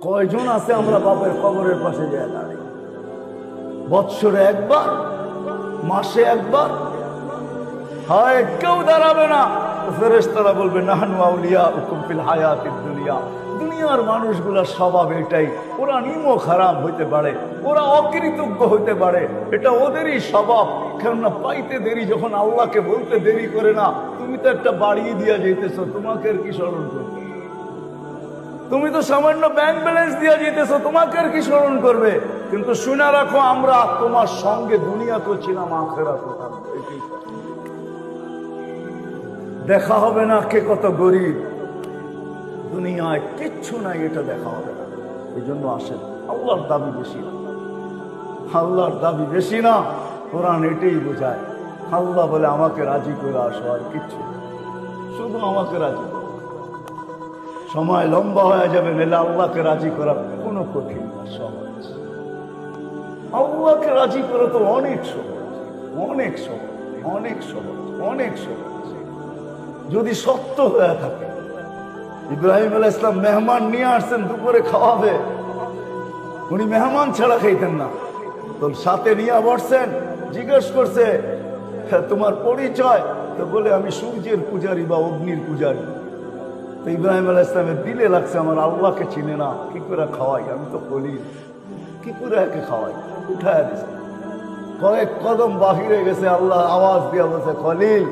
কয়জন আছে আমরা বাপের কবরের পাশে যায় দাঁড়াই? বৎসরে একবার, মাসে একবার, হয় কেউ দাঁড়াবে না। ফেরেশতারা বলবে নাহনু আউলিয়াউকুম ফিল হায়াতিদ দুনিয়া। দুনিয়ার মানুষগুলোর স্বভাব এটাই, ওরা নিমক হারাম হইতে পারে, ওরা অকৃতজ্ঞ হইতে পারে, এটা ওদেরই স্বভাব। কেননা পাইতে দেরি, যখন আল্লাহকে বলতে দেরি করে না। তুমি তো একটা বাড়িয়ে দিয়া যেতেছ, তোমাকে আর কি স্মরণ করবে? তুমি তো সামান্য ব্যাংক ব্যালেন্স দিয়া যেতেছো, তোমাকে আর কি স্মরণ করবে? কিন্তু শুনে রাখো, আমরা তোমার সঙ্গে দুনিয়াতেও ছিলাম, আখিরাতেও থাকবো। দেখা হবে না কে কত গরিব, দুনিয়ায় কিচ্ছু নাই, এটা দেখা হবে না। এই জন্য আসেন, আল্লাহর দাবি বেশি না, আল্লাহর দাবি বেশি না। কোরআন এটাই বোঝায়। আল্লাহ বলে আমাকে রাজি করে আসো, আর কিচ্ছু, শুধু আমাকে রাজি করো। সময় লম্বা হয়ে যাবে, নাহলে আল্লাহকে রাজি করা কোনো কঠিন না, সহজ। আল্লাহকে রাজি করা তো অনেক সহজ, অনেক সহজ, অনেক সহজ, অনেক সহজ, যদি সত্য হয়ে থাকে। ইব্রাহিম আলাইহিস সালাম মেহমান নিয়ে আসছেন, দুপুরে খাওয়াবে, উনি মেহমান ছাড়া খাইতেন না। তো সাথে নিয়ে বসছেন, জিজ্ঞেস করছে তোমার পরিচয়? তো বলে আমি সূর্যের পূজারী বা অগ্নির পূজারী। তো ইব্রাহিম আলাইহিস সালামের দিলে লাগছে, আমার আল্লাহকে চিনে না, কি করে খাওয়াই? আমি তো খলিল, কি করে একে খাওয়াই? উঠায় দিছে। কয়েক কদম বাহিরে গেছে, আল্লাহ আওয়াজ দিয়া বলছে, খলিল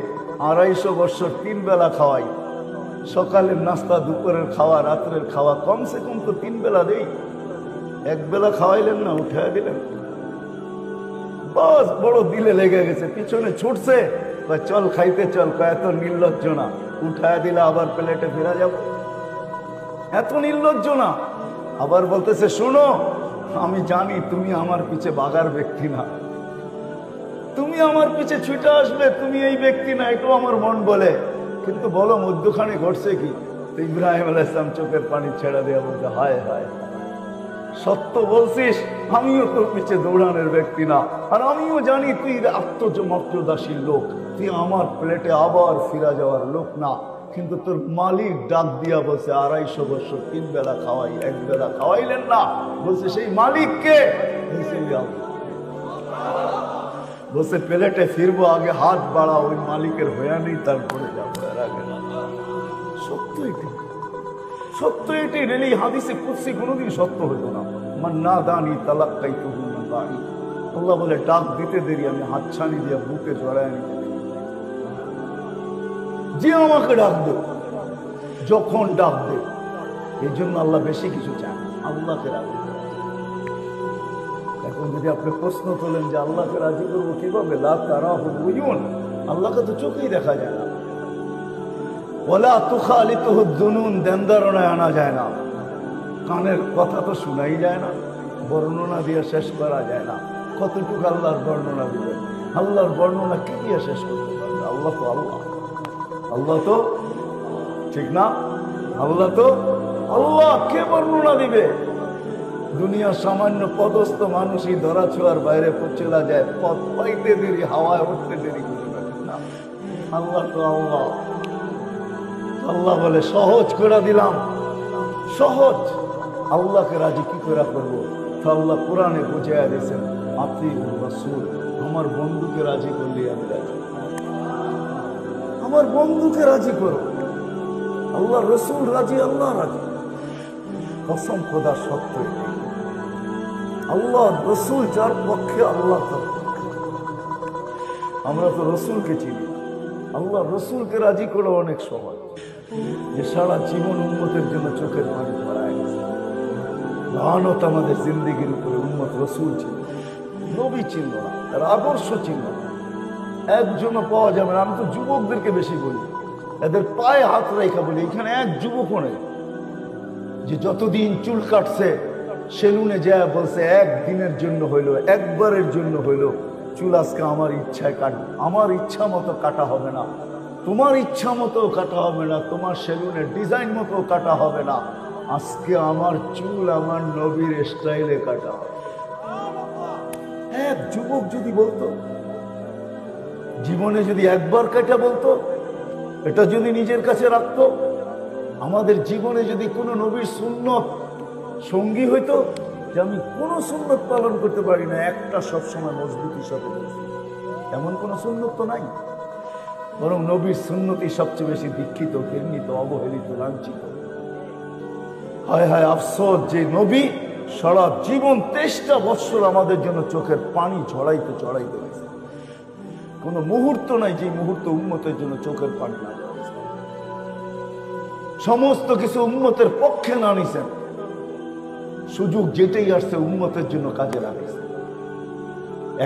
250 বছর 3 বেলা খাওয়াই, সকালের নাস্তা, দুপুরের খাওয়া, রাত্রের খাওয়া, কমসে কম তো 3 বেলা দেই, 1 বেলা খাওয়াইলেন না, উঠায় দিলেন। বাস বড় দিলে লেগে গেছে, পিছনে ছুটছে, চল খাইতে চল, এত নির্লজ্জ না, উঠায় দিলে আবার প্লেটে ফেরা যাব, এত নির্লজ্জ না। আবার বলতেছে, শোনো, আমি জানি তুমি আমার পিছে বাগার ব্যক্তি না, তুমি আমার পিছে ছুটে আসবে, তুমি এই ব্যক্তি না, এটাও আমার মন বলে, কিন্তু বলো মধ্যখানে ঘটছে কি? তো ইব্রাহিম আলাইহিস সালাম চোখের পানি ছেড়ে দেওয়া বলতে, হায় হায়, সত্য বলছিস, আমিও তোর পিছে দৌড়ানোর ব্যক্তি না, আর আমিও জানি তুই আত্মমর্যাদাশীল লোক, তুই আমার প্লেটে আবার ফিরা যাওয়ার লোক না। কিন্তু তোর মালিক ডাক দিয়া বলছে 250 বছর 3 বেলা খাওয়াই, 1 বেলা খাওয়াইলেন না। বলছে সেই মালিককে? বলছে প্লেটে ফিরবো, আগে হাত বাড়া, ওই মালিকের হয়ে নেই, তারপরে যাবো, এর আগে না। সত্য এটি, সত্য এটি। রেলি হাদিসে কুদসি কোনোদিন সত্য হইতো না। মান নাদানি তালাক্কাইতুহু মিন বাঈদ। আল্লাহ বলে ডাক দিতে দেরি, আমি হাতছানি দিয়ে বুকে জড়ায় নিতে দেরি। যে আমাকে ডাক দে, যখন ডাক দে, এই জন্য আল্লাহ বেশি কিছু চান, আল্লাহকে রাজি। এখন যদি আপনি প্রশ্ন তোলেন যে আল্লাহকে রাজি করবো কিভাবে, লা তারাহু উয়ুন, আল্লাহকে তো চোখেই দেখা যায় না। ওয়ালা তুখালিতুহু যুনুন, দেনদারণায় আনা যায় না। কানের কথা তো শোনাই যায় না, বর্ণনা দিয়ে শেষ করা যায় না। কতটুকু আল্লাহর বর্ণনা দিবেন? আল্লাহর বর্ণনা কি দিয়ে শেষ করতে পারবে? আল্লাহ তো আল্লাহ, আল্লাহ তো, ঠিক না? আল্লাহ তো আল্লাহ, কে বর্ণনা দিবে? দুনিয়ার সামান্য পদস্থ মানুষই ধরা ছোঁয়ার বাইরে চলে যায়, পথ পাইতে দেরি, হাওয়ায় উঠতে দেরি করবে না। আল্লাহ তো আল্লাহ। আল্লাহ বলে সহজ করে দিলাম, সহজ। আল্লাহকে রাজি কি করে করবো? তো আল্লাহ কোরআনে বুঝাইয়া দিয়েছেন, আতিউর রাসূল, আমার বন্ধুকে রাজি করলে আমি রাজি, আমার বন্ধুকে রাজি করো। আল্লাহ রসুল রাজি, আল্লাহ রাজি। কসম খোদা সত্য, আল্লাহ রসুল যার পক্ষে, আল্লাহ তার পক্ষে। আমরা তো রসুলকে চিনি, আল্লাহ রসুলকে রাজি করা অনেক সহজ। যে সারা জীবন উম্মতের জন্য চোখের পানি পড়ায় গেছে, লানত আমাদের জিন্দেগির উপরে। উম্মত রসুল ছিল, নবী ছিল না, তার আদর্শ ছিল না। একজনও পাওয়া যাবে না। আমি তো যুবকদেরকে বেশি বলি, এদের পায়ে হাত রেখা বলি, এখানে এক যুবকও নেই যে যতদিন চুল কাটছে সেলুনে যায় বলছে একদিনের জন্য হইলো, একবারের জন্য হইলো চুল আজকে আমার ইচ্ছায় কাটবে। আমার ইচ্ছা মতো কাটা হবে না, তোমার ইচ্ছা মতো কাটা হবে না, তোমার সেলুনের ডিজাইন মতো কাটা হবে না। আজকে আমার চুল আমার নবীর স্টাইলে কাটা হবে। এক যুবক যদি বলতো, জীবনে যদি একবার কাটা বলতো, এটা যদি নিজের কাছে রাখতো, আমাদের জীবনে যদি কোনো নবীর সুন্নত সঙ্গী হইতো যে আমি কোনো সুন্নত পালন করতে পারি না, একটা সবসময় মজবুত হিসাবে বলছি, এমন কোনো সুন্নত তো নাই। বরং নবীর সুন্নতি সবচেয়ে বেশি দীক্ষিত, ঘৃণিত, অবহেলিত, লাঞ্ছিত। হায় হায় আফসোস যে নবী সারা জীবন 23টা বৎসর আমাদের জন্য চোখের পানি ঝরাইতে চড়াইতে গেছে। কোন মুহূর্ত নাই যে মুহূর্ত উম্মতের জন্য চোখের পানি না ঝরাইছে। সমস্ত কিছু উম্মতের পক্ষে না নিছেন, সুযোগ যেটাই আসছে উম্মতের জন্য কাজে লাগাইছে।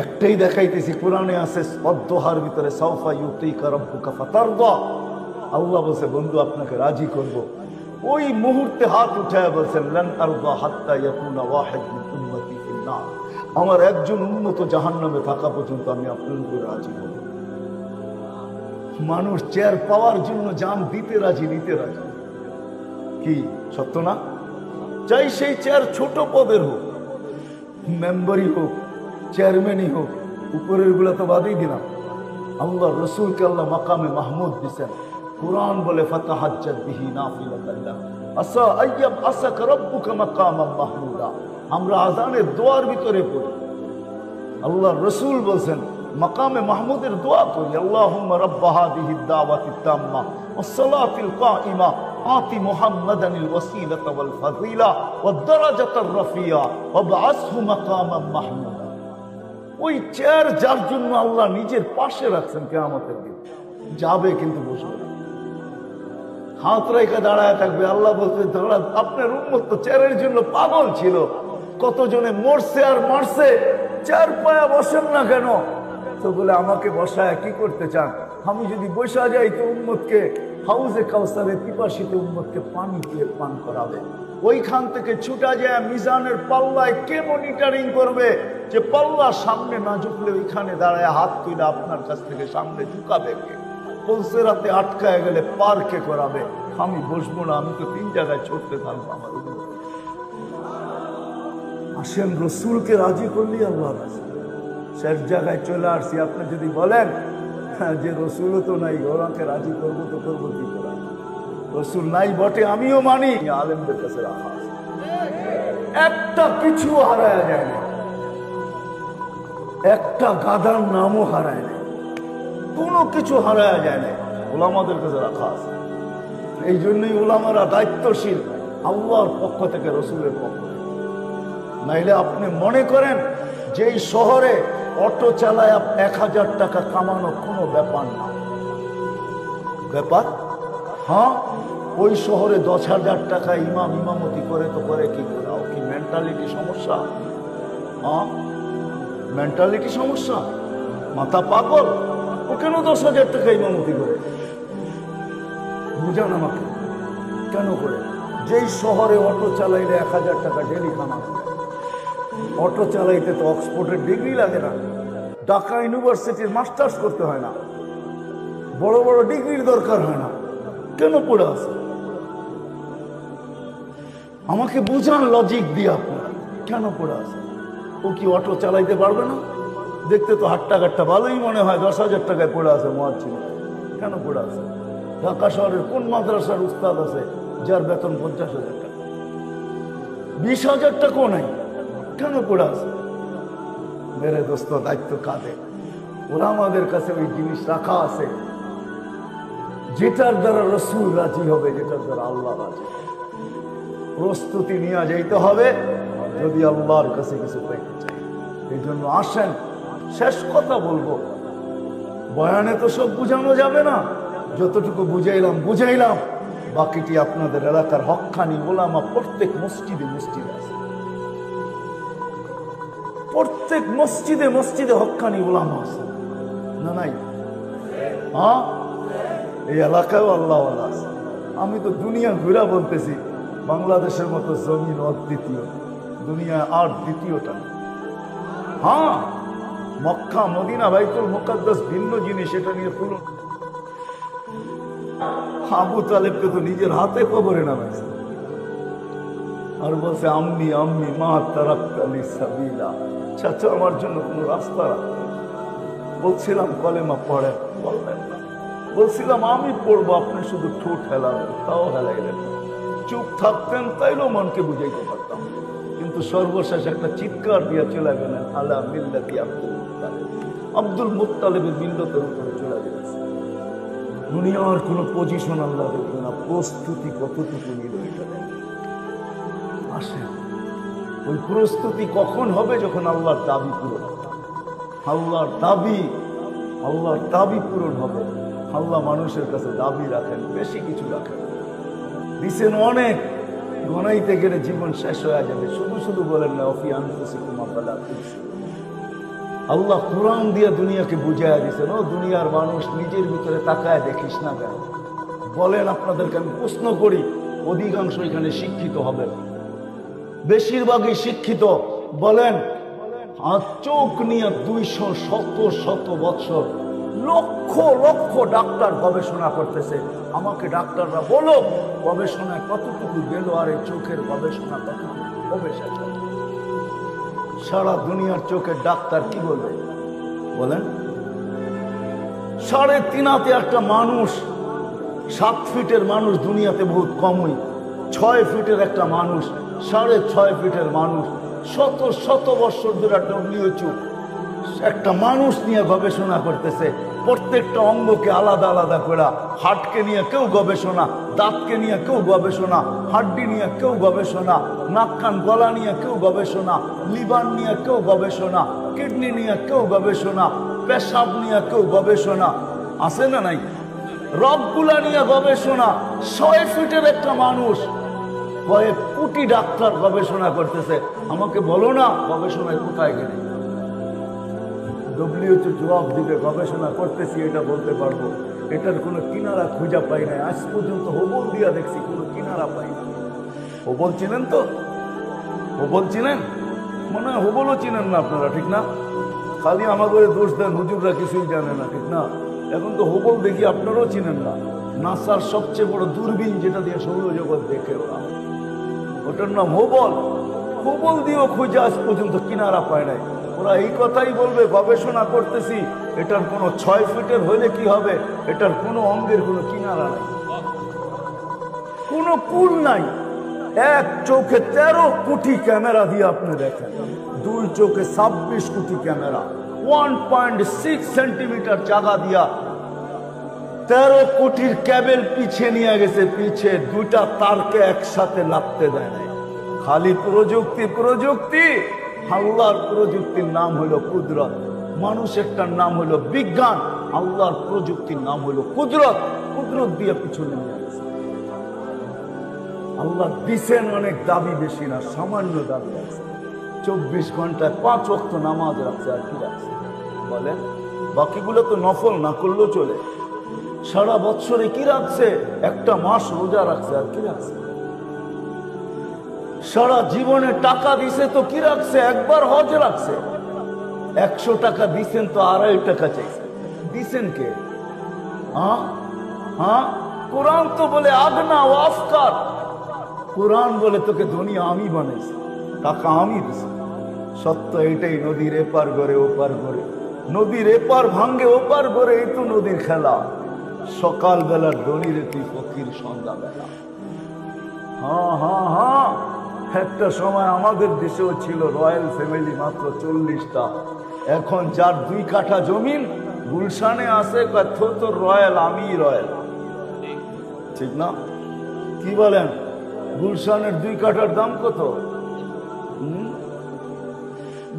একটাই দেখাইতেছি, কোরআনে আছে অদ্দোহার ভিতরে সাউফা ইউতিকা রাব্বুকা ফাতারদা। আল্লাহ বলছে বন্ধু আপনাকে রাজি করব। ওই মুহূর্তে হাত উঠায় বলছেন লান আরদা হাত্তা ইয়াকুনা ওয়াহিদ মিন উম্মতি ফিন নার। আমার একজন উম্মত জাহান্নামে থাকা পর্যন্ত আমি আপনার উপর রাজি হব। মানুষ চেয়ার পাওয়ার জন্য জান দিতে রাজি, নিতে রাজি। কি সত্য না? চাই সেই চেয়ার ছোট পদের হোক, মেম্বারই হোক, চেয়ারম্যানই হোক, উপরের গুলা তো বাদই দিলাম। আল্লাহ রসুলকে আল্লাহ মাকামে মাহমুদ দিচ্ছেন। কুরআন বলে ফাতাহাজ্জাত বিহি নাফিলাতান লাক আসা আইয়াব আসাকা রাব্বুকা মাকামান মাহমুদা। আমরা আযানের দোয়ার ভিতরে পড়ি, আল্লাহ রসুল বলছেন মাকামে মাহমুদের দোয়া করি, আল্লাহুম্মা রাব্ব হাযিহিদ দাওয়াতিত তাম্মা ওয়াস সালাতিল কাইমা আতি মুহাম্মাদানিল ওয়াসিলাতা ওয়াল ফাযিলা ওয়াদ দারাজাতার রাফিয়া ওয়াবআসহু মাকামান মাহমুদা। ওই চেয়ার যার জন্য আল্লাহ নিজের পাশে রাখছেন কিয়ামতের দিন, যাবে কিন্তু বসবে না, হাত রেখে দাঁড়ায় থাকবে। আল্লাহ বলতে দাঁড়া, আপনার উম্মত তো চেয়ারের জন্য পাগল ছিল, কতজনে মরছে আর মারছে, চেয়ার পায়া বসেন না কেন? তো বলে আমাকে বসায় কি করতে চান? আমি যদি বসা যাই তো উম্মতকে হাউজে কাউসারে পিপাসিত উম্মতকে পানি দিয়ে পান করাবে। ওইখান থেকে ছুটা যায় মিজানের পাল্লায় কে মনিটরিং করবে যে পাল্লা সামনে না ঝুঁকলে ওইখানে দাঁড়ায় হাত তুলে আপনার কাছ থেকে সামনে ঝুঁকাবে কে? পৌঁছে রাতে আটকায় গেলে পার্কে করাবে। আমি বসবো না, আমি তো 3 জায়গায় ছড়তে থাকবো। আমার আসেন রসুলকে রাজি করলি আল্লাহ রাজি। শেষ জায়গায় চলে আসছি। আপনি যদি বলেন যে রসুলও তো নাই, ওরাকে রাজি করবো তো করবো কি করে? রসুল নাই বটে, আমিও মানি, আলেমদের কাছে রাখা আছে। একটা কিছু হারায় যায় না, একটা গাধার নামও হারায় না, কোনো কিছু হারায় যায় না, ওলামাদের কাছে রাখা আছে। এই জন্যই ওলামারা দায়িত্বশীল আল্লাহর পক্ষ থেকে, রসুলের পক্ষ থেকে। নাইলে আপনি মনে করেন যে এই শহরে অটো চালায় 1000 টাকা কামানো কোনো ব্যাপার না, ব্যাপার? হ্যাঁ, ওই শহরে 10,000 টাকা ইমামতি করে তো করে কি করে? কি মেন্টালিটি সমস্যা? হ্যাঁ, মেন্টালিটি সমস্যা, মাথা পাগল। ও কেন 10,000 টাকা ইমামতি করে? বুঝান আমাকে, কেন করে? যেই শহরে অটো চালাইলে 1000 টাকা ডেলি কামানো। অটো চালাইতে তো অক্সফোর্ডের ডিগ্রি লাগে না, ঢাকা ইউনিভার্সিটির মাস্টার্স করতে হয় না, বড় বড় ডিগ্রির দরকার হয় না, কেন পড়ে আছে? আমাকে বুঝান লজিক দিয়ে আপনারা, কেন পড়ে আছে? ও কি অটো চালাইতে পারবে না? দেখতে তো হাট্টাঘাটটা ভালোই মনে হয়, 10,000 টাকায় পড়ে আছে মুয়াজ্জিন, কেন পড়ে আছে? ঢাকা শহরের কোন মাদ্রাসার উস্তাদ আছে যার বেতন 50,000 টাকা? 20,000 টাকাও নাই, কেন পড়ে আছে? মেরে দোস্ত, দায়িত্ব কাঁধে। ওরা আমাদের কাছে ওই জিনিস রাখা আছে যেটার দ্বারা রসুল রাজি হবে, যেটার দ্বারা আল্লাহ রাজি। প্রস্তুতি নিয়ে যাইতে হবে যদি আল্লাহর কাছে কিছু পেতে চাই। এই জন্য আসেন, শেষ কথা বলবো, বয়ানে তো সব বুঝানো যাবে না, যতটুকু বুঝাইলাম, বাকিটি আপনাদের এলাকার হক্কানি ওলামা প্রত্যেক মসজিদে আছে, প্রত্যেক মসজিদে হক্কানি ওলামা আছে না নাই? হ্যাঁ, এই এলাকায় আল্লাহ আছে। আমি তো দুনিয়া ঘুরা বলতেছি, বাংলাদেশের মতো জমিন অদ্বিতীয়, দুনিয়ায় আর দ্বিতীয়টা। হ্যাঁ, মক্কা মদিনা বাইতুল মুকাদ্দাস ভিন্ন জিনিস, এটা নিয়ে তুলুন। আবু তালেবকে তো নিজের হাতে কবরে নামাইছে, আর বলছে আম্মি মা তারাক্তানি সাবিলা, চাচা আমার জন্য কোন রাস্তা রাখতে। বলছিলাম কলেমা পড়ে, বললেন না। বলছিলাম আমি পড়বো, আপনি শুধু ঠোঁট হেলাবেন, তাও হেলাইলেন। চুপ থাকতেন তাইলেও মনকে বুঝাইতে পারতাম, কিন্তু সর্বশেষ একটা চিৎকার দিয়ে চলে গেলেন আলা মিল্লাতি আব্দুল মুত্তালিব। আব্দুল মুত্তালিবের মিল্লতের উপরে চলে গেছে। দুনিয়ার কোন পজিশন আল্লাহ দেখবে না, প্রস্তুতি কতটুকু নিল এটা আসে। ওই প্রস্তুতি কখন হবে? যখন আল্লাহর দাবি পূরণ হবে। আল্লাহর দাবি পূরণ হবে। আল্লাহ মানুষের কাছে দাবি রাখেন, বেশি কিছু রাখেন, দিচ্ছেন অনেক, গনাইতে গেলে জীবন শেষ হয়ে যাবে। শুধু শুধু বলেন না অফি আনফুসিকুম আফালা তুবসিরুন। আল্লাহ কোরআন দিয়ে দুনিয়াকে বুঝাইয়া দিচ্ছেন, ও দুনিয়ার মানুষ নিজের ভিতরে তাকায় দেখিস না কেন? বলেন আপনাদেরকে আমি প্রশ্ন করি, অধিকাংশ এখানে শিক্ষিত হবে, বেশিরভাগই শিক্ষিত, বলেন আর চোখ নিয়ে 200 বছর লক্ষ লক্ষ ডাক্তার গবেষণা করতেছে। আমাকে ডাক্তাররা বলো গবেষণায় কতটুকু গেল, আর এই চোখের গবেষণা কতটুকু হবে? সারা দুনিয়ার চোখের ডাক্তার কি বলবে বলেন? 3.5 একটা মানুষ, 7 ফিটের মানুষ দুনিয়াতে বহুত কমই, 6 ফিটের একটা মানুষ, 6.5 ফিটের মানুষ, শত বছর ধরে WHO একটা মানুষ নিয়ে গবেষণা করতেছে। প্রত্যেকটা অঙ্গকে আলাদা আলাদা করে, হার্টকে নিয়ে কেউ গবেষণা, দাঁতকে নিয়ে কেউ গবেষণা, হাড্ডি নিয়ে কেউ গবেষণা, নাক কান গলা নিয়ে কেউ গবেষণা, লিভার নিয়ে কেউ গবেষণা, কিডনি নিয়ে কেউ গবেষণা, পেশাব নিয়ে কেউ গবেষণা, আছে না নাই? রগগুলা নিয়ে গবেষণা। 6 ফিটের একটা মানুষ, কয়েক কোটি ডাক্তার গবেষণা করতেছে। আমাকে বলো না গবেষণায় কোথায় গেলে? WHO জবাব দিবে গবেষণা করতেছি, এটা বলতে পারবো, এটার কোনো কিনারা খুঁজা পাই নাই। আজ পর্যন্ত হোবল দিয়া দেখছি, কোনো কিনারা পাই না। হোবল চিনেন তো? হোবল চিনেন? মনে হয় হোবলও চিনেন না আপনারা, ঠিক না? খালি আমাদের দোষ দেন, হুজুররা কিছুই জানে না, ঠিক না? এখন তো হোবল দেখি আপনারাও চিনেন না। নাসার সবচেয়ে বড় দূরবীন, যেটা দিয়ে সৌরজগৎ দেখে ওরা, ওটার নাম হোবল। হোবল দিয়েও খুঁজে আজ পর্যন্ত কিনারা পায় নাই। ওরা এই কথাই বলবে গবেষণা করতেছি, এটার কোনো 6 ফিটের হইলে কি হবে? এটার কোনো অঙ্গের কোনো কিনারা নাই, কোনো কুল নাই। এক চোখে 13 কোটি ক্যামেরা দিয়ে আপনি দেখেন, 2 চোখে 26 কোটি ক্যামেরা, 1.6 সেন্টিমিটার জায়গা দিয়া 13 কোটির ক্যাবেল পিছিয়ে নিয়ে গেছে, পিছে 2টা তারকে একসাথে লাগতে দেয় নাই। খালি প্রযুক্তি। আল্লাহর প্রযুক্তির নাম হলো কুদরত, মানুষেরটার নাম হলো বিজ্ঞান, আল্লাহর প্রযুক্তির নাম হলো কুদরত। কুদরত দিয়ে পিছনে নিয়ে গেছে। আল্লাহ দিছেন অনেক, দাবি বেশি না, সামান্য দাবি আছে। 24 ঘন্টায় 5 ওয়াক্ত নামাজ রাখছে, আর কি রাখছে বলেন? বাকিগুলো তো নফল না করলেও চলে। সারা বছরে কি রাখছে? একটা মাস রোজা রাখছে, আর কি রাখছে? সারা জীবনে টাকা দিছে তো কি রাখছে? একবার হজ রাখছে। 100 টাকা দিছেন তো 2.5 টাকা চাইছে, দিছেন কে? কোরআন তো বলে আগনা ও আফকার, কোরআন বলে তোকে ধনী আমি বানাইছি, টাকা আমি দিছি। সত্য এটাই, নদীর এপার গড়ে ওপার গড়ে, নদীর এপার ভাঙ্গে ওপার গড়ে, এই তো নদীর খেলা। সকাল বেলার ধনীরে তুই ফকির সন্ধ্যা বেলা। হ্যাঁ, একটা সময় আমাদের দেশেও ছিল রয়্যাল ফ্যামিলি, মাত্র 40টা। এখন যার 2 কাঠা জমিন গুলশানে আছে, তোর রয়্যাল, আমি রয়্যাল, ঠিক না? কি বলেন? গুলশানের 2 কাঠার দাম কত?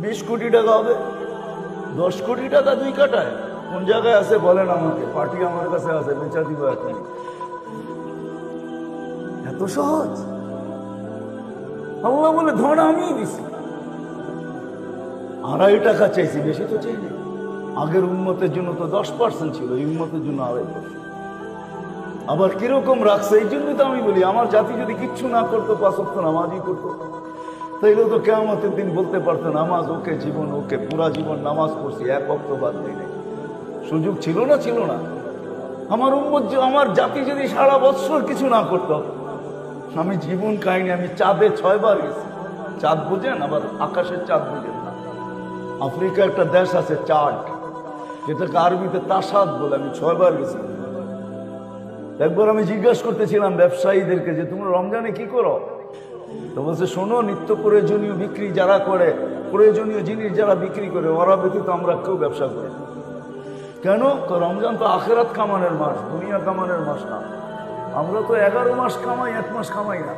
20 কোটি টাকা হবে, 10 কোটি টাকা 2 কাঠায়। কোন জায়গায় আছে বলেন আমাকে, পার্টি আমার কাছে আছে, বেচা দিব এখন। এত সহজ? আল্লাহ বলে ধন আমি দিছি, 2.5 টাকা চাইছি, বেশি তো চাইনি। আগের উম্মতের জন্য তো 10% ছিল, এই উম্মতের জন্য 2.5%। আবার কিরকম রাখছে? এই জন্যই তো আমি বলি, আমার জাতি যদি কিচ্ছু না করতো, 5 ওয়াক্ত নামাজই করতো, তাইলে তো কিয়ামতের দিন বলতে পারতো নামাজ ওকে, জীবন ওকে, পুরা জীবন নামাজ পড়ছি, 1 ওয়াক্ত বাদ দেয় নাই। সুযোগ ছিল না? ছিল না? আমার উম্মত, আমার জাতি যদি সারা বছর কিছু না করতো, আমি জীবন কাহিনী, আমি চাঁদে 6 বার গেছি। চাঁদ বুঝেন? আবার আকাশের চাঁদ বুঝেন না? আফ্রিকা একটা দেশ আছে চাঁদ, যেটাকে আরবিতে তাসাদ বলে, আমি 6 বার গেছি। একবার আমি জিজ্ঞাসা করতেছিলাম ব্যবসায়ীদেরকে যে তোমরা রমজানে কি করো, তো বলছে শোনো, নিত্য প্রয়োজনীয় বিক্রি যারা করে, প্রয়োজনীয় জিনিস যারা বিক্রি করে ওরা ব্যতীত আমরা কেউ ব্যবসা করি। কেন? রমজান তো আখেরাত কামানের মাস, দুনিয়া কামানের মাস না। আমরা তো 11 মাস কামাই, 1 মাস কামাই না।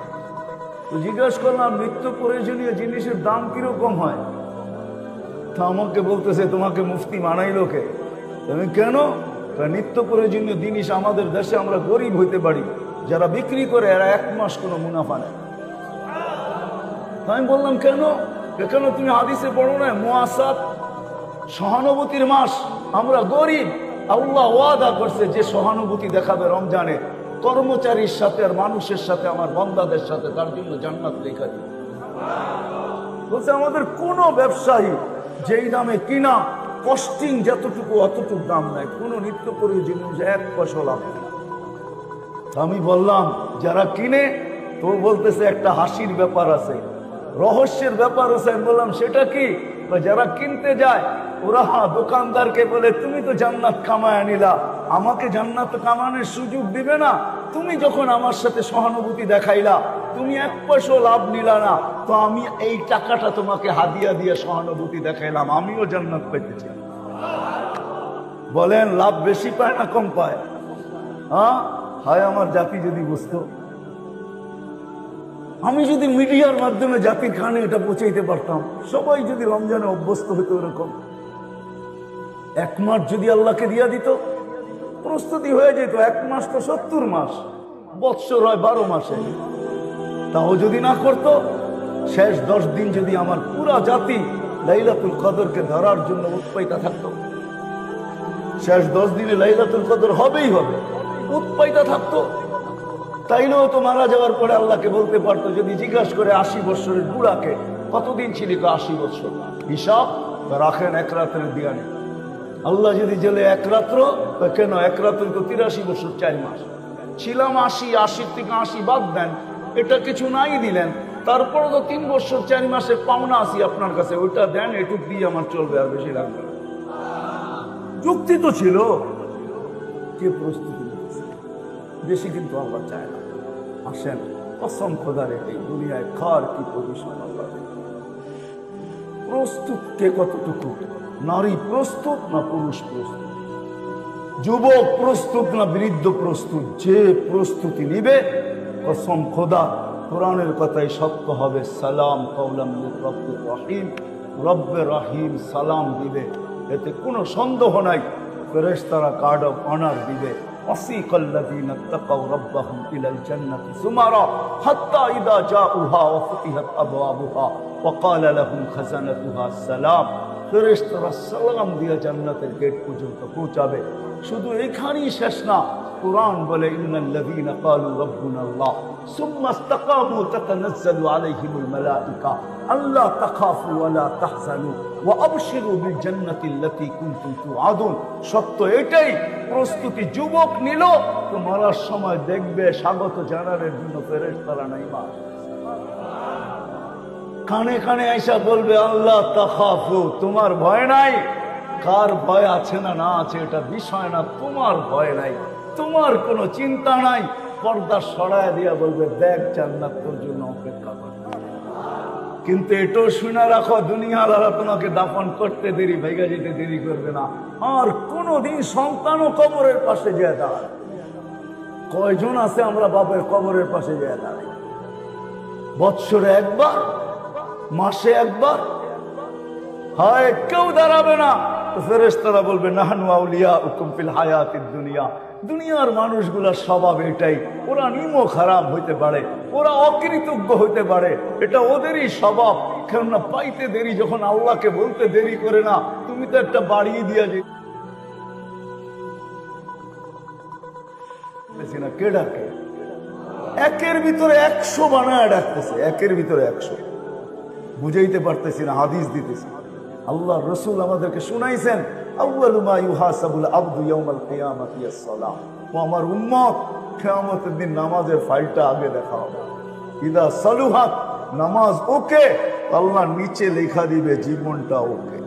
তো জিজ্ঞাসা করলাম নিত্য প্রয়োজনীয় জিনিসের দাম কিরকম হয়? তা আমাকে বলতেছে তোমাকে মুফতি মানাইলো কে? তুমি কেন? নিত্য প্রয়োজনীয় জিনিস আমাদের দেশে আমরা গরিব হইতে পারি, যারা বিক্রি করে এরা 1 মাস কোনো মুনাফা নেয়। আমি বললাম কেন? কেন তুমি হাদিসে পড়ো না মুআসাত, সহানুভূতির মাস, আমরা গরিব, আল্লাহ ওয়াদা করছে যে সহানুভূতি দেখাবে রমজানে কর্মচারীর সাথে আর মানুষের সাথে, আমার বান্দাদের সাথে, তার জন্য জান্নাত লেখা দিবে। বলছে আমাদের কোন ব্যবসায়ী যেই দামে কিনা কস্টিং যতটুকু অতটুকু দাম নেয়, কোন নিত্য প্রয়োজনীয় 1 পয়সা লাভ নেই। আমি বললাম যারা কিনে, তো বলতেছে একটা হাসির ব্যাপার আছে, রহস্যের ব্যাপার আছে। আমি বললাম সেটা কি? যারা কিনতে যায় ওরা দোকানদারকে বলে তুমি তো জান্নাত কামায় আনিলা, আমাকে জান্নাত কামানোর সুযোগ দিবে না? তুমি যখন আমার সাথে সহানুভূতি দেখাইলা, তুমি 1 পয়সা লাভ নিলা না, তো আমি এই টাকাটা তোমাকে হাদিয়া দিয়ে সহানুভূতি দেখাইলাম, আমিও জান্নাত পেতেছি। বলেন লাভ বেশি পায় না কম পায়? হায় আমার জাতি যদি বুঝতো, আমি যদি মিডিয়ার মাধ্যমে জাতির কানে এটা পৌঁছাইতে পারতাম, সবাই যদি রমজানে অভ্যস্ত হতো এরকম, 1 মাস যদি আল্লাহকে দিয়া দিত, প্রস্তুতি হয়ে যেত। 1 মাস তো 70 মাস, বৎসর হয় 12 মাসে। তাও যদি না করতো, শেষ 10 দিন যদি আমার পুরা জাতি লাইলাতুল কদরকে ধরার জন্য উৎপাইতা থাকতো, শেষ 10 দিনে লাইলাতুল কদর হবেই হবে, উৎপাইতা থাকতো, তাইলেও তো মারা যাওয়ার পরে আল্লাহকে বলতে পারতো, যদি জিজ্ঞাসা করে 80 বছরের বুড়াকে কতদিন ছিলি, 80 বছর, হিসাব রাখেন 1 রাতের দিয়া নেই। আল্লাহ যদি জেলে 1 রাত্র, কেন 1 রাত্র তো 83 বছর 4 মাস ছিলাম, 80 থেকে 80 বাদ দেন, এটা কিছু নাই দিলেন, তারপরে তো 3 বছর 4 মাসের পাওনা আসি আপনার কাছে, ওইটা দেন, এটুক দিয়ে আমার চলবে, আর বেশি লাগবে না। যুক্তি তো ছিল। কে প্রস্তুতি নিতেছে? বেশি কিন্তু আল্লাহ চায় না। আসেন কসম খোদার, এই দুনিয়ায় কার কি পজিশন আল্লাহ প্রস্তুত, কে কতটুকু? নারী প্রস্তুত না পুরুষ প্রস্তুত? যুবক প্রস্তুত না বৃদ্ধ প্রস্তুত? যে প্রস্তুতি নিবে, কসম খোদা কোরআনের কথাই সত্য হবে, সালাম কওলাম মির রব্বির রহিম, রব্বে রহিম সালাম দিবে, এতে কোনো সন্দেহ নাই। ফেরেশতারা কার্ড অফ অনার দিবে। وسيق الذين اتقوا ربهم إلى الجنة زمرا حتى إذا جاءوها وفتحت أبوابها وقال لهم خزنتها السلام। ফেরেশতারা সালাম দিয়ে জান্নাতের গেট পর্যন্ত পৌঁছাবে। শুধু এখানেই শেষ না, কুরআন বলে ইন্নাল্লাযীনা ক্বালু রাব্বুনাল্লাহ সুম্মা ইসতাকামু তাতানাজ্জালু আলাইহিমুল মালায়েকা আল্লা তাখাফু ওয়া লা তাহজানু ওয়া আবশিরু বিল জান্নাতিল্লাতী কুনতুম তুআদুন। সত্য এটাই, প্রস্তুতি যুবক নিল তো মরার সময় দেখবে স্বাগত জানানোর জন্য ফেরেশতারা নাইমা কানে কানে আইসা বলবে আল্লাহ তাখাফু, তোমার ভয় নাই। কার ভয় আছে না না আছে এটা বিষয় না, তোমার ভয় নাই, তোমার কোনো চিন্তা নাই। পর্দা সরায় দিয়া বলবে দেখ জান্নাত তোর জন্য অপেক্ষা করে। কিন্তু এটাও শুনে রাখো, দুনিয়াওয়ালারা তোমাকে দাফন করতে দেরি, ভেঙে যেতে দেরি করবে না। আর কোনদিন সন্তানও কবরের পাশে যেয়ে দাঁড়ায়। কয়জন আছে আমরা বাপের কবরের পাশে যেয়ে দাঁড়াই? বৎসরে একবার, মাসে একবার, হয় কেউ দাঁড়াবে না। তো ফেরেশতারা বলবে নাহনু আউলিয়াউকুম ফিল হায়াতিদ দুনিয়া। দুনিয়ার মানুষগুলার স্বভাব এটাই, ওরা নিমো খারাপ হইতে পারে, ওরা অকৃতজ্ঞ হইতে পারে, এটা ওদেরই স্বভাব। কেননা পাইতে দেরি, যখন আল্লাহকে বলতে দেরি করে না, তুমি তো একটা বাড়িয়ে দিয়া যে না, কে ডাকে? একের ভিতরে 100 বানায় ডাকতেছে, একের ভিতরে 100। বুঝাইতে পারতেছি না, হাদিস দিতেছি। আল্লাহ রসুল আমাদেরকে শুনাইছেন আউয়ালু মা ইউহাসাবুল আবদু ইয়াউমাল কিয়ামাতি আস-সালাহ। ও আমার উম্মত, কিয়ামতের দিন নামাজের ফাইলটা আগে দেখা হবে। ইদা সালুহাত, নামাজ ওকে, আল্লাহ নিচে লেখা দিবে জীবনটা ওকে।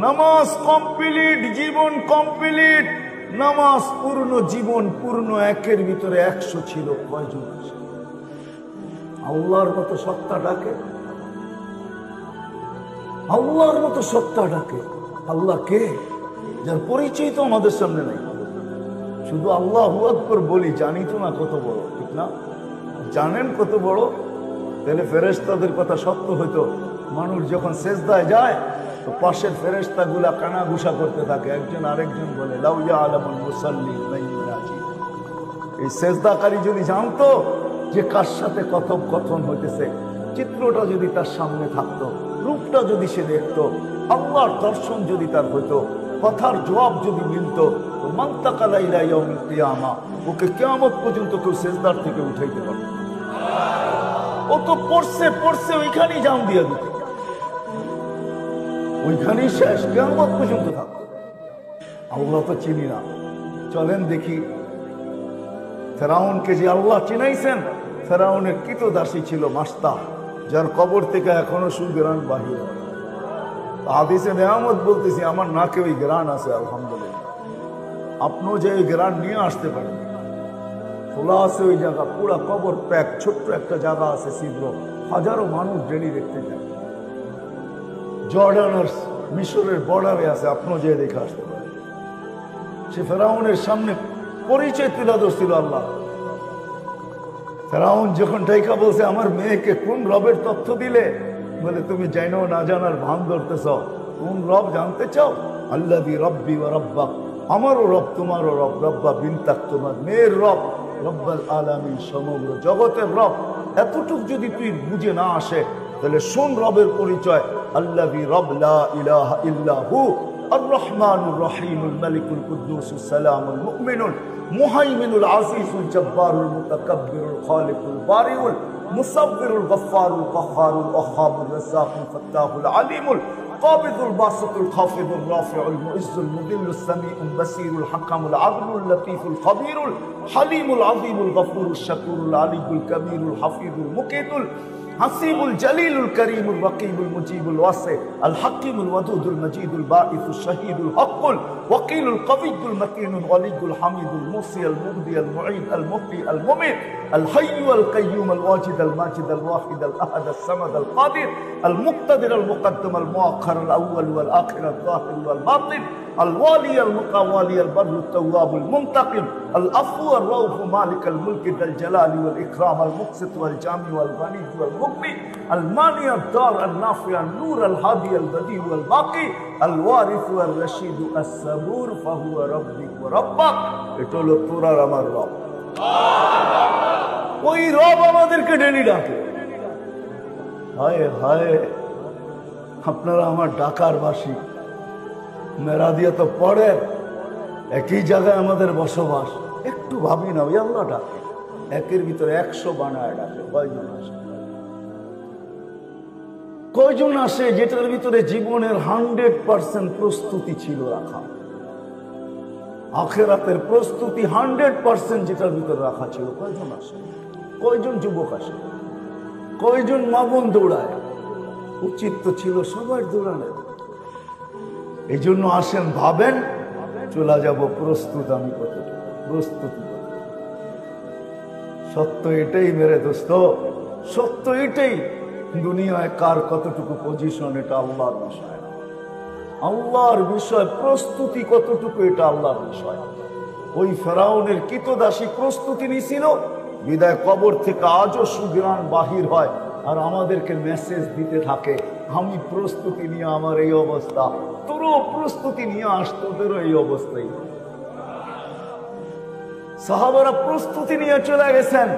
নামাজ কমপ্লিট, জীবন কমপ্লিট, নামাজ পূর্ণ জীবন পূর্ণ একের ভিতরে 100 ছিল কয়জন আছে? আল্লাহর মতো সত্তা ডাকে, আল্লাহর মতো সত্তা ডাকে। আল্লাহ কে? যার পরিচয় তো আমাদের সামনে নাই। শুধু আল্লাহু আকবার বলি, জানি তো না কত বড়, ঠিক না? জানেন কত বড়? তাহলে ফেরেশতাদের কথা সত্য হইতো। মানুষ যখন সেজদায় যায় তো পাশের ফেরেশতা গুলা কানাঘুষা করতে থাকে, একজন আরেকজন বলে লাউ ইয়ালামুল মুসাল্লি মাইয়াজি। এই সেজদাকারী যদি জানতো যে কার সাথে কথোপকথন হইতেছে, চিত্রটা যদি তার সামনে থাকতো, রূপটা যদি সে দেখতো, আল্লাহর দর্শন যদি তার হইতো, কথার জবাব যদি মিলতো, তো মান্তাকালা ইলা ইয়াউমিল কিয়ামা, ওকে কিয়ামত পর্যন্ত কেউ সেজদার থেকে উঠাইতে পারত না। ও তো পড়ছে পড়ছে ওইখানেই জাম দিয়ে দিত, ওইখানেই শেষ, কিয়ামত পর্যন্ত থাকতো। আল্লাহ তো চিনি না। চলেন দেখি ফেরাউনকে যে আল্লাহ চিনাইছেন, ফেরাউনের কৃতদাসী ছিল মাস্তা, যার কবর থেকে এখনো সুগ্রাণ বাহির। হাদিসে নেয়ামত বলতেছি, আমার নাকে ওই গ্রাণ আছে আলহামদুলিল্লাহ। আপনিও যে ওই গ্রাণ নিয়ে আসতে পারেন। খোলা আছে ওই জায়গা, পুরা কবর প্যাক, ছোট্ট একটা জায়গা আছে ছিদ্র, হাজারো মানুষ ডেলি দেখতে যায়। জর্ডান আর মিশরের বর্ডারে আছে, আপনিও যে দেখে আসতে পারেন। সে ফেরাউনের সামনে পরিচয় তুলে ধরছিল আল্লাহ। ফেরাউন যখন ডাইকা বলছে আমার মেয়েকে কোন রবের তথ্য দিলে, বলে তুমি জানো না জানার ভান ধরতেছ, কোন রব জানতে চাও? আল্লাযী রব্বি ওয়া রব্বাক, আমারও রব তোমারও রব, রব্বা বিনতাক তোমার মেয়ের রব, রব্বাল আলামিন সমগ্র জগতের রব। এতটুক যদি তুই বুঝে না আসে, তাহলে শোন রবের পরিচয়, আল্লাযী রব লা ইলাহা ইল্লা হু আর রহমানুর রহিমুল মালিকুল কুদ্দুসুস সালামুল মুমিনুল মুহাইমিনুল আজিজুল জব্বারুল মুতাকাব্বিরুল খালিকুল বারিউল মুসাব্বিরুল গফফারুল কহ্হারুল ওয়াহ্হাবুর রাজ্জাকুল ফাত্তাহুল আলিমুল কাবিদুল বাসিতুল খাফিদুর রাফিউল মুইজ্জুল মুদিল্লুস সামিউল বাসীরুল হাকামুল আদলুল লতীফুল খবীরুল হালিমুল আযীমুল গফুরুশ শাকুরুল আলিয়ুল কবীরুল হাফিজুল মুকিতুল হাসিবুল জালিলুল করিমুল রকিবুল মুজিবুল ওয়াসি আল হাকিমুল ওয়াদুদুল মজিদুল বাঈসুশ শাহীদুল হকুল ওয়াকিলুল কবিয়ুল মতিনুল ওয়ালিয়ুল হামিদুল মুসি আল মুগদি আল মুঈদ আল মুহয়ি আল মুমিত আল হাইয়্যু আল কাইয়্যুম আল ওয়াজিদ আল মাজিদ আল ওয়াহিদ আল আহাদ আল সামাদ আল কাদির আল মুক্তাদির আল মুকদ্দম আল মুআখ্খার আল আউয়াল ওয়াল আখির আল যাহির ওয়াল বাতিন الوالي المقاوالي البر التواب المنتقم العفو الرؤوف مالك الملك ذا الجلال والإكرام المقسط والجامع والغني والمغني المانع الدار النافع النور الهادي البديع والباقي الوارث والرشيد الصبور فهو ربك وربك এটা হলো তোর আর আমার রব। ওই রব আমাদেরকে ডেলি ডাকে। হায় হায়, আপনারা আমার ঢাকার বাসী, মেরা দিয়ে তো পড়ে, একই জায়গায় আমাদের বসবাস, একটু ভাবি না, ওই আল্লাহ ডাকে, একের ভিতরে 100 বানায় ডাকে। কয়জন আসে? কয়জন আসে যেটার ভিতরে জীবনের 100% প্রস্তুতি ছিল রাখা, আখিরাতের প্রস্তুতি 100% যেটার ভিতরে রাখা ছিল? কয়জন আসে? কয়জন যুবক আসে? কয়জন মা বোন দৌড়ায়? উচিত তো ছিল সবার দৌড়ানোর। এই জন্য আসেন, ভাবেন, চলে যাব প্রস্তুত আমি কতটুকু, প্রস্তুতি সত্য এটাই মেরে দোস্ত, সত্য এটাই। দুনিয়ায় কার কতটুকু পজিশন এটা আল্লাহর বিষয়, আল্লাহর বিষয়। প্রস্তুতি কতটুকু এটা আল্লাহর বিষয়। ওই ফেরাউনের কৃতদাসী প্রস্তুতি নিছিল, বিদায় কবর থেকে আজও সুগ্রাণ বাহির হয়, আর আমাদেরকে মেসেজ দিতে থাকে আমি প্রস্তুতি নিয়ে আমার এই অবস্থা, তোরও প্রস্তুতি নিয়ে আস, তোদেরও এই অবস্থাই। সাহাবারা প্রস্তুতি নিয়ে চলে গেছেন,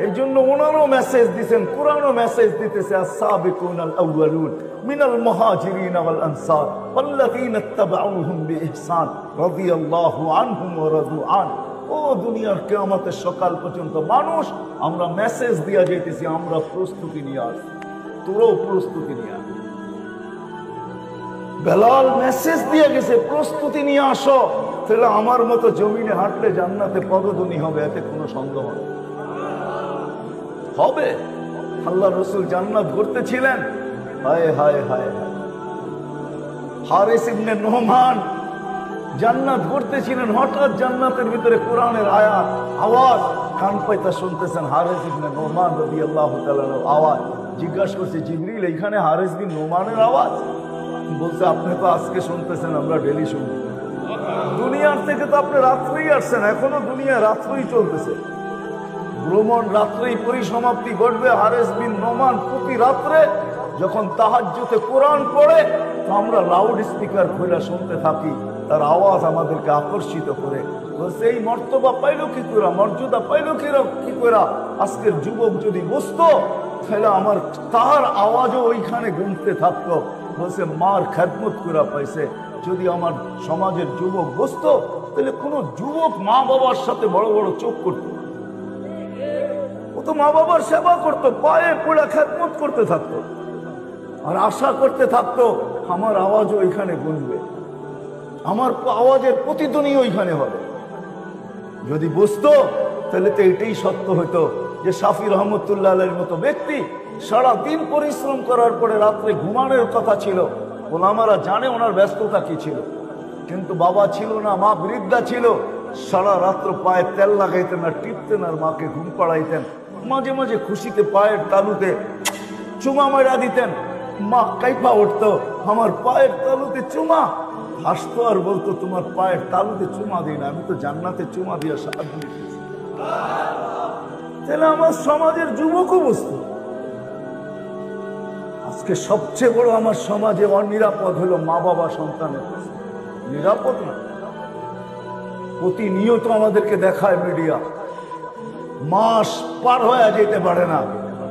এই জন্য ওনারও মেসেজ দিচ্ছেন, কোরআনও মেসেজ দিতেছে আস-সাবিকুনাল আউয়ালুন মিনাল মুহাজিরিন ওয়াল আনসার ওয়াল্লাযীনা ইত্তাবাউহুম বিইহসান রাদিয়াল্লাহু আনহুম ওয়া রাদু আন। ও দুনিয়ার কিয়ামতের সকাল পর্যন্ত মানুষ, আমরা মেসেজ দিয়া যাইতেছি আমরা প্রস্তুতি নিয়ে আসি, তোরও প্রস্তুতি নিয়ে আস। বেলাল মেসেজ দিয়ে গেছে প্রস্তুতি নিয়ে আসো, তাহলে আমার মতো জমিনে হাঁটলে জান্নাতে পদধ্বনি হবে, এতে কোনো সন্দেহ হবে। আল্লাহ রসুল জান্নাত ঘুরতেছিলেন, হায় হায় হায় হায়, হারিস ইবনে নোমান জান্নাত করতেছিলেন, হঠাৎ জান্নাতের ভিতরে কোরআনের আয়াত আওয়াজ কান পাইতা শুনতেছেন। হারেস ইবনে নোমান রাদিয়াল্লাহু তাআলা আওয়াজ। জিজ্ঞাসা করছে, জিবরিল এইখানে হারেস বিন নোমানের আওয়াজ? বলছে, আপনি তো আজকে শুনতেছেন, আমরা ডেলি শুনি। দুনিয়ার থেকে তো আপনি রাত্রেই আসছেন, এখনো দুনিয়া রাত্রেই চলতেছে। ভ্রমণ রাত্রেই পরিসমাপ্তি ঘটবে। হারেস বিন নোমান প্রতি রাত্রে যখন তাহাজ্জুদে কোরআন পড়ে, তো আমরা লাউড স্পিকার খুলে শুনতে থাকি, তার আওয়াজ আমাদেরকে আকর্ষিত করে। বলছে, এই মর্তবা পাইল কি করে, মর্যাদা পাইল কি করে? আজকের যুবক যদি বুঝতো, তাহলে আমার তার আওয়াজও ওইখানে গুনতে থাকতো। বলছে, মার খেদমত করে পাইছে। যদি আমার সমাজের যুবক বুঝতো, তাহলে কোনো যুবক মা বাবার সাথে বড় বড় চোখ করতো, ও তো মা বাবার সেবা করতো, পায়ে পড়ে খেদমত করতে থাকতো, আর আশা করতে থাকতো আমার আওয়াজও ওইখানে গুনবে, আমার আওয়াজের প্রতিধ্বনি ওইখানে হবে। যদি বুঝতো, তাহলে তো এটাই সত্য হইতো যে শাফি রহমতুল্লাহ আলাইহির মতো ব্যক্তি সারাদিন পরিশ্রম করার পরে রাত্রে ঘুমানোর কথা ছিল। ওলামারা জানে ওনার ব্যস্ততা কি ছিল, কিন্তু বাবা ছিল না, মা বৃদ্ধা ছিল। সারা রাত্র পায়ে তেল লাগাইতেন আর টিপতেন আর মাকে ঘুম পাড়াইতেন। মাঝে মাঝে খুশিতে পায়ের তালুতে চুমা মারা দিতেন। মা কাইপা উঠতো, আমার পায়ের তালুতে চুমা। হাসতো আর বলতো, তোমার পায়ের তালুতে চুমা দিই না, আমি তো জান্নাতে চুমা দিয়ে সাহায্য দিতেছি। তাহলে আমার সমাজের যুবকও বুঝতো। আজকে সবচেয়ে বড় আমার সমাজে অনিরাপদ হলো মা বাবা সন্তানের কাছে। নিরাপদ না, প্রতিনিয়ত আমাদেরকে দেখায় মিডিয়া, মাস পার হয়ে যেতে পারে না,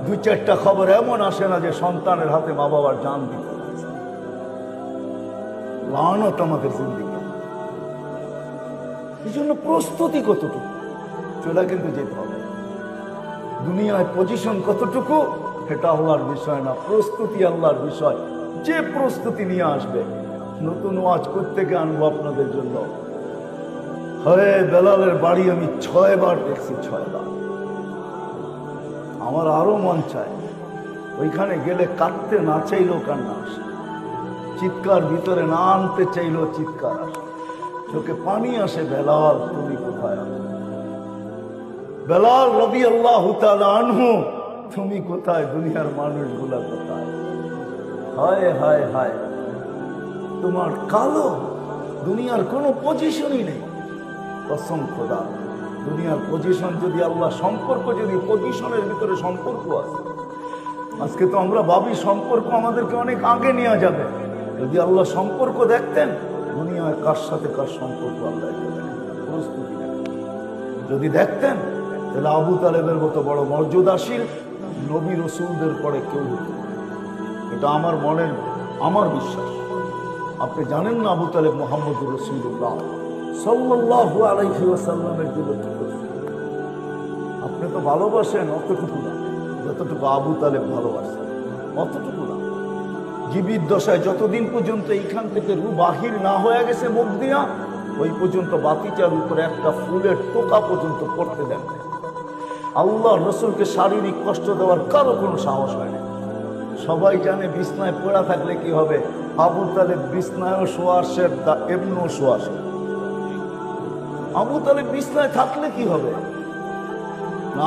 2-4টা খবর এমন আসে না যে সন্তানের হাতে মা বাবার জান দিতে হয়েছে। লানত আমাদের জিন্দিগি। এই জন্য প্রস্তুতি কতটুকু চলে কিন্তু যেতে হবে। দুনিয়ায় পজিশন কতটুকু এটা আল্লাহর বিষয় না, প্রস্তুতি আল্লাহর বিষয়। যে প্রস্তুতি নিয়ে আসবে। নতুন ওয়াজ করতে গিয়ে আনবো আপনাদের জন্য। হয়ে বেলালের বাড়ি আমি 6 বার দেখছি, 6 বার। আমার আরো মন চায় ওইখানে গেলে কাঁদতে না চাইলেও কান্না আসে, চিৎকার ভিতরে না আনতে চাইলেও চিৎকার আসে, চোখে পানি আসে। বেলাল তুমি কোথায় আছো? বেলাল রাদিয়াল্লাহু তাআলা আনহু তুমি কোথায়? দুনিয়ার মানুষগুলা কোথায়? হায় হায় হায়, তোমার কালো, দুনিয়ার কোনো পজিশনই নেই। কসম খোদা, দুনিয়ার পজিশন যদি আল্লাহ, সম্পর্ক যদি পজিশনের ভিতরে সম্পর্ক আছে। আজকে তো আমরা ভাবি সম্পর্ক আমাদেরকে অনেক আগে নিয়ে যাবে। যদি আল্লাহ সম্পর্ক দেখতেন, দুনিয়ায় কার সাথে কার সম্পর্ক আল্লাহ প্রস্তুতি দেখেন। যদি দেখতেন, তাহলে আবু তালেবের মতো বড় মর্যাদাশীল নবী রসুলদের পরে কেউ হতো। এটা আমার মনের, আমার বিশ্বাস। আপনি জানেন না আবু তালেব মুহাম্মদুর রাসূলুল্লাহ সাল্লাল্লাহু আলাইহি ওয়াসাল্লামের জন্য কি করছে? আপনি তো ভালোবাসেন অতটুকু না, যতটুকু আবু তালেব ভালোবাসেন, অতটুকু না। জীবিত দশায় যতদিন পর্যন্ত এইখান থেকে রূহ বাহির না হয়ে গেছে মুখ দিয়া, ওই পর্যন্ত বাতিচার উপরে একটা ফুলের টোকা পর্যন্ত পড়তে দেন। আল্লাহ রসুলকে শারীরিক কষ্ট দেওয়ার কারো কোনো সাহস হয় না। সবাই জানে বিছনায় পড়া থাকলে কি হবে। আবু তালেব বিছনায়ও শোয়াশের, এমনও শোয়াশের। আবু তালেব বিছনায় থাকলে কি হবে?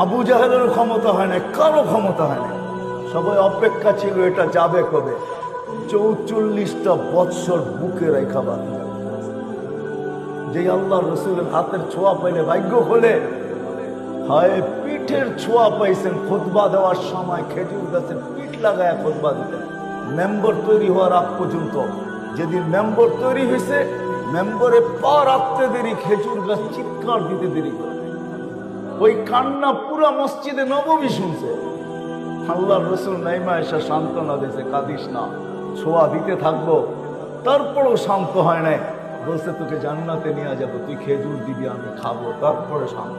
আবু জাহেলের ক্ষমতা হয় না, কারো ক্ষমতা হয় না। সবাই অপেক্ষা ছিল এটা যাবে কবে। 44টা বৎসর বুকে রেখা বাঁধা। যে আল্লাহ রসুলের হাতের ছোঁয়া পাইলে ভাগ্য খোলে। হায়, পিঠের ছোঁয়া পাইছেন খুতবা দেওয়ার সময়, খেজুর গাছের পিঠ লাগায় খুতবা দিতেন মেম্বর তৈরি হওয়ার আগ পর্যন্ত। যেদিন মেম্বর তৈরি হয়েছে, মেম্বরে পা রাখতে দেরি, খেজুর গাছ চিৎকার দিতে দেরি করে। ওই কান্না পুরা মসজিদে নববী শুনছে। আল্লাহর রসুল নাইমা এসে সান্ত্বনা দিয়েছে, কাঁদিস না, ছোঁয়া দিতে থাকবো। তারপরেও শান্ত হয় নাই। বলছে তোকে জান্নাতে নিয়ে যাবো, তুই খেজুর দিবি, আমি খাবো, তারপরে শান্ত।